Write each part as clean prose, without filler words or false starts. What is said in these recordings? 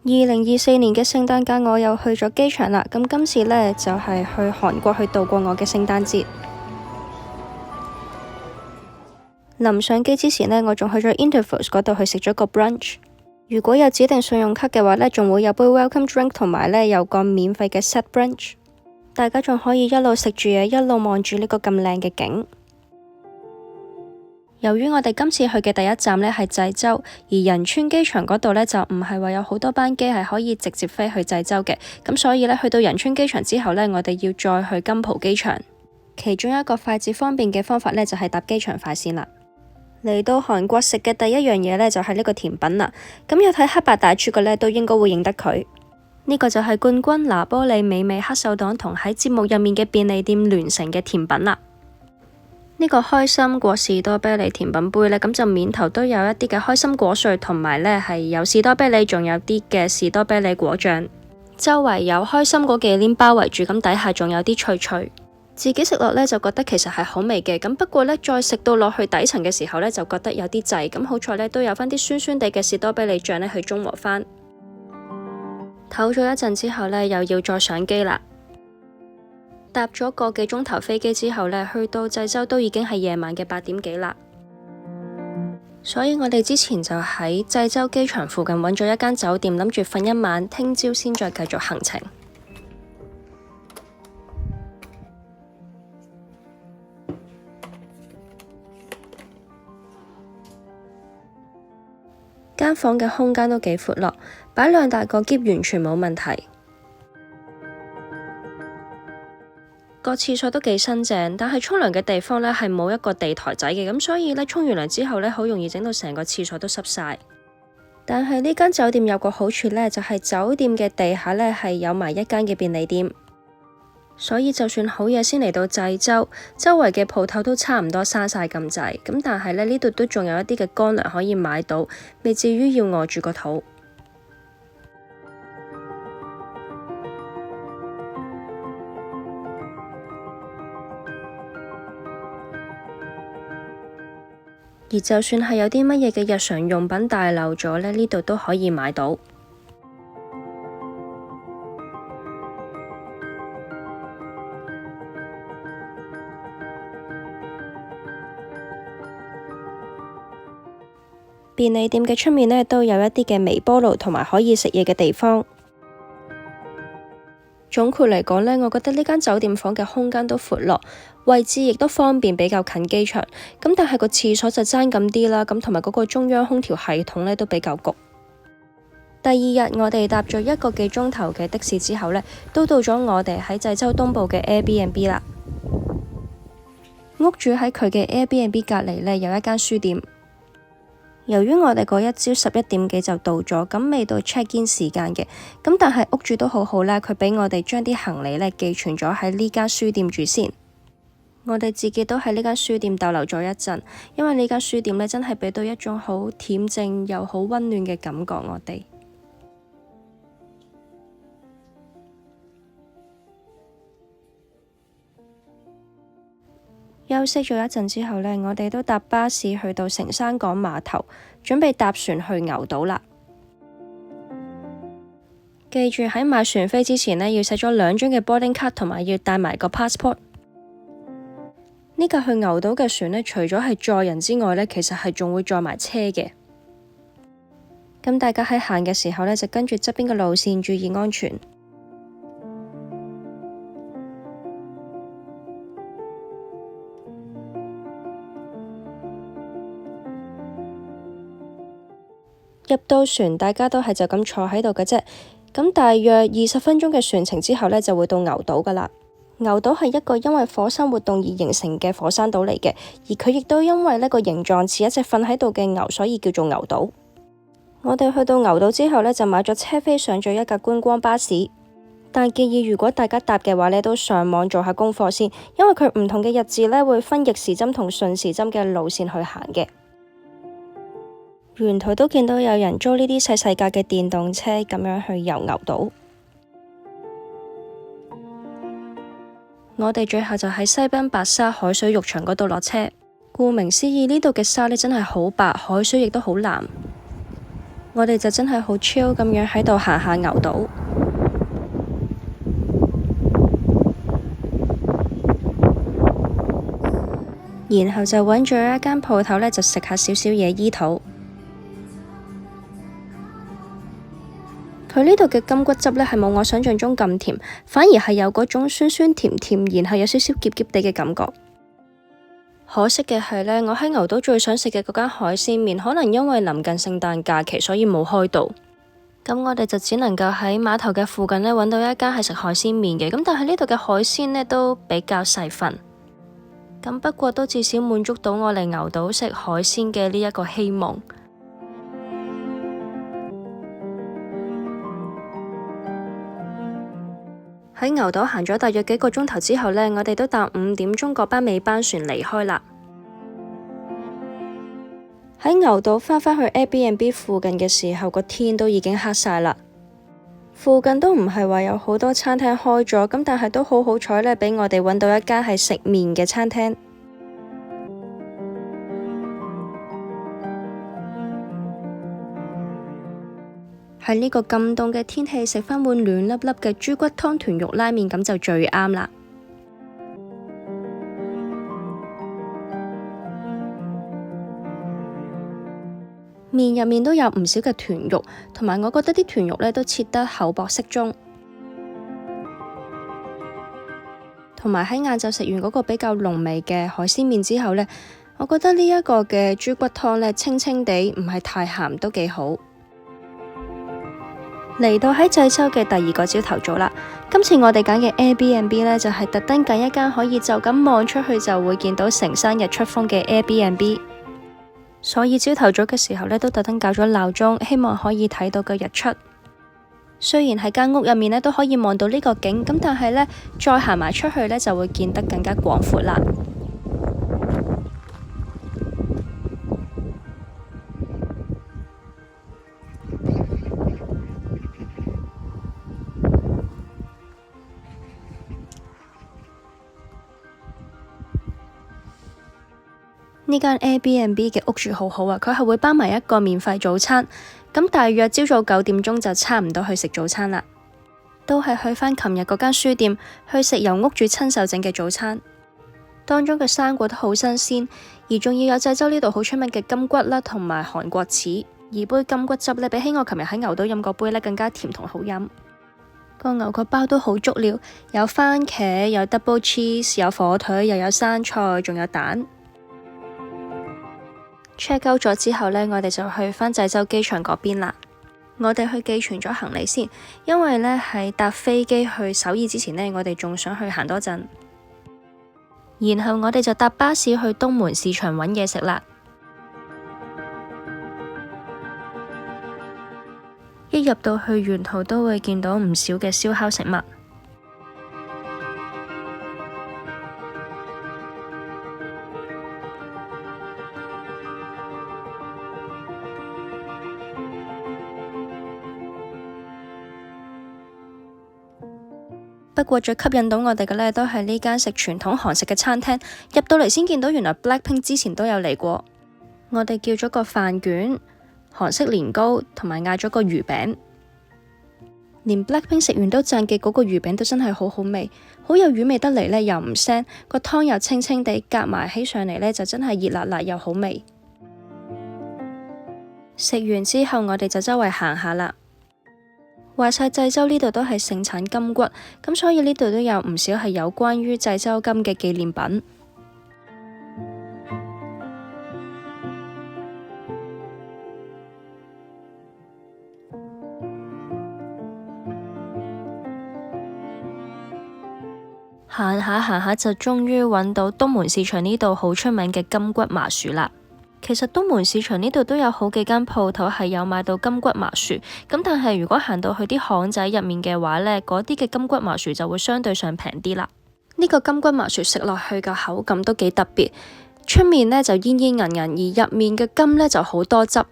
2024年嘅聖誕假我又去咗機場啦，咁今次呢，就係去韓國去度過我嘅聖誕節。臨上機之前呢，我仲去咗 Intervals 嗰度去食咗個 brunch。如果有指定信用卡嘅話呢，仲會有杯 welcome drink 同埋呢有個免費嘅 set brunch。大家仲可以一路食住嘢，一路望住呢個咁靚嘅景。由於我哋今次去嘅第一站呢係濟州，而仁川機場嗰度呢就唔係話有好多班機係可以直接飛去濟州嘅，咁所以呢，去到仁川機場之後呢，我哋要再去金浦機場。其中一個快捷方便嘅方法呢，就係搭機場快線啦。嚟到韓國食嘅第一樣嘢呢，就係呢個甜品啦，咁有睇黑白大廚嘅呢，都應該會認得佢。呢個就係冠軍拿波里美味黑手黨同喺節目入面嘅便利店聯成嘅甜品啦。呢個開心果士多啤梨甜品杯呢，咁就面頭都有一啲嘅開心果碎，同埋呢係有士多啤梨，仲有啲嘅士多啤梨果醬，周圍有開心果嘅鏈包圍住，咁底下仲有啲脆脆。自己食落呢，就覺得其實係好味嘅，咁不過呢，再食到落去底層嘅時候呢，就覺得有啲滯，咁好彩呢，都有翻啲酸酸地嘅士多啤梨醬呢去中和翻。唞咗一陣之後呢，又要再上機啦。搭咗個幾鐘頭飛機之後呢，去到濟州都已經係夜晚嘅8點幾啦。所以我哋之前就喺濟州機場附近揾咗一間酒店，諗住瞓一晚，聽朝先再繼續行程。間房嘅空間都幾闊落，擺2大個篋完全冇問題。個廁所都幾新淨，但係沖涼嘅地方呢係冇一個地台仔嘅，咁所以呢，沖完涼之後呢，好容易整到成個廁所都濕晒。但係呢間酒店有個好處呢，就係酒店嘅地下呢係有埋一間嘅便利店，所以就算好夜先嚟到濟州，周圍嘅鋪頭都差唔多閂晒咁滯，咁但係呢度都仲有一啲嘅乾糧可以買到，未至於要餓住個肚。而就算係有啲乜嘢嘅日常用品大漏咗呢度都可以買到。便利店嘅出面呢都有一啲嘅微波爐同埋可以食嘢嘅地方。總括嚟講呢，我覺得呢間酒店房嘅空間都闊落，位置亦都方便，比較近機場。咁但係個廁所就爭咁啲啦，咁同埋嗰個中央空調系統呢都比較焗。第二日我哋搭咗1個幾鐘頭嘅的士之後呢，都到咗我哋喺濟州東部嘅 Airbnb 啦。屋主喺佢嘅 Airbnb 隔離呢有一間書店。由於我哋嗰一朝11點幾就到咗，咁未到 check in 時間嘅，咁但係屋主都好好啦，佢俾我哋將啲行李呢寄存咗喺呢間書店住先。我哋自己都喺呢間書店逗留咗一陣，因為呢間書店呢真係俾到一種好恬靜又好溫暖嘅感覺我哋。休息咗一陣之後呢，我哋都搭巴士去到成山港碼頭，準備搭船去牛島啦。記住喺買船飛之前呢，要寫咗2張嘅 boarding card，同埋要帶埋個 passport。呢架去牛島嘅船呢，除咗係載人之外呢，其實係仲會載埋車嘅。咁大家喺行嘅時候呢，就跟住側邊嘅路線，注意安全。入到船，大家都係就咁坐喺度嘅啫。咁大約20分鐘嘅船程之後呢，就會到牛島噶啦。牛島係一個因為火山活動而形成嘅火山島嚟嘅，而佢亦都因為呢個形狀似一隻瞓喺度嘅牛，所以叫做牛島。我哋去到牛島之後呢，就買咗車飛上咗一架觀光巴士。但建議如果大家搭嘅話呢，都上網做下功課先，因為佢唔同嘅日子呢，會分逆時針同順時針嘅路線去行嘅。沿途都見到有人租呢啲細細架嘅電動車咁樣去遊牛島。我哋最後就喺西濱白沙海水浴場嗰度落車。顧名思義，呢度嘅沙呢真係好白，海水亦都好藍。我哋就真係好 chill 咁樣喺度行下牛島，然後就揾咗一間鋪頭呢，就食下少少嘢醫肚。佢呢度嘅金骨汁呢，係冇我想象中咁甜，反而係有嗰種酸酸甜甜，然後有少少澀澀地嘅感覺。可惜嘅係呢，我喺牛島最想食嘅嗰間海鮮麵，可能因為臨近聖誕假期，所以冇開到。咁我哋就只能夠喺碼頭嘅附近呢揾到一間係食海鮮麵嘅。咁但係呢度嘅海鮮呢，都比較細份。咁不過都至少滿足到我嚟牛島食海鮮嘅呢一個希望。喺牛島行咗大約幾個鐘頭之後呢，我哋都搭5點鐘嗰班尾班船離開啦。喺牛島返返去 Airbnb 附近嘅時候，個天都已經黑晒啦。附近都唔係話有好多餐廳開咗，咁但係都好彩呢，俾我哋揾到一間係食麵嘅餐廳。喺呢個咁凍嘅天氣，食返碗暖粒粒嘅豬骨湯豚肉拉麵，咁就最啱啦。麵入面都有唔少嘅豚肉，同埋我覺得啲豚肉呢都切得厚薄適中。同埋喺晏晝食完嗰個比較濃味嘅海鮮麵之後呢，我覺得呢一個嘅豬骨湯呢，清清地，唔係太鹹，都幾好。嚟到喺濟州嘅第二個朝頭早啦，今次我哋揀嘅 Airbnb 呢，就係特登揀一間可以就咁望出去就會見到成山日出風嘅 Airbnb， 所以朝頭早嘅時候呢，都特登校咗鬧鐘，希望可以睇到個日出。雖然喺間屋入面呢都可以望到呢個景，咁但係呢，再行埋出去呢，就會見得更加廣闊啦。呢間 Airbnb 嘅屋主好好啊，佢係會包埋一個免費早餐，咁大約朝早9點鐘就差唔多去食早餐啦。都係去返琴日嗰間書店去食由屋主親手整嘅早餐，當中嘅生果都好新鮮，而仲要有濟州呢度好出名嘅金骨啦，同埋韓國柿，而杯金骨汁呢，比起我琴日喺牛島飲嗰杯呢更加甜同好飲。個牛角包都好足料，有番茄，有 double cheese， 有火腿，又有生菜，仲有蛋。check out 咗之後呢，我哋就去返濟州機場嗰邊啦。我哋去寄存咗行李先，因為呢喺搭飛機去首爾之前呢，我哋仲想去行多陣。然後我哋就搭巴士去東門市場揾嘢食啦。一入到去，沿途都會見到唔少嘅燒烤食物。不過最吸引到我哋嘅呢，都係呢間食傳統韓食嘅餐廳。入到嚟先見到，原來 Blackpink 之前都有嚟過。我哋叫咗個飯卷、韓式年糕，同埋嗌咗個魚餅。連 Blackpink 食完都讚嘅嗰個魚餅都真係好好味，好有魚味得嚟呢，又唔腥，個湯又清清地，夾埋起上嚟呢，就真係熱辣辣又好味。食完之後，我哋就周圍行下啦。話晒濟州呢度都係盛產金骨，咁所以呢度都有唔少係有關於濟州金嘅紀念品。行下就終於揾到東門市場呢度好出名嘅金骨麻薯啦。其實東門市場呢度都有好幾間鋪頭係有買到金骨麻薯，咁但係如果行到去啲巷仔入面嘅話呢，嗰啲嘅金骨麻薯就會相對上平啲啦。呢個金骨麻薯食落去嘅口感都幾特別，出面呢就煙煙韌韌，而入面嘅金呢就好多汁，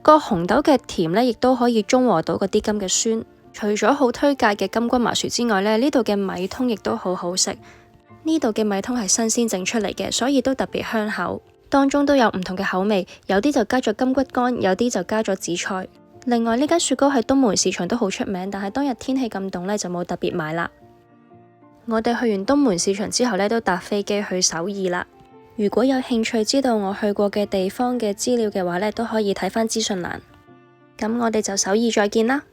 個紅豆嘅甜呢亦都可以中和到嗰啲金嘅酸。除咗好推介嘅金骨麻薯之外呢度嘅米通亦都好好食。呢度嘅米通係新鮮整出嚟嘅，所以都特別香口。當中都有唔同嘅口味，有啲就加咗金骨乾，有啲就加咗紫菜。另外呢間雪糕喺東門市場都好出名，但係當日天氣咁凍呢，就冇特別買啦。我哋去完東門市場之後呢，都搭飛機去首爾啦。如果有興趣知道我去過嘅地方嘅資料嘅話呢，都可以睇返資訊欄。咁我哋就首爾再見啦。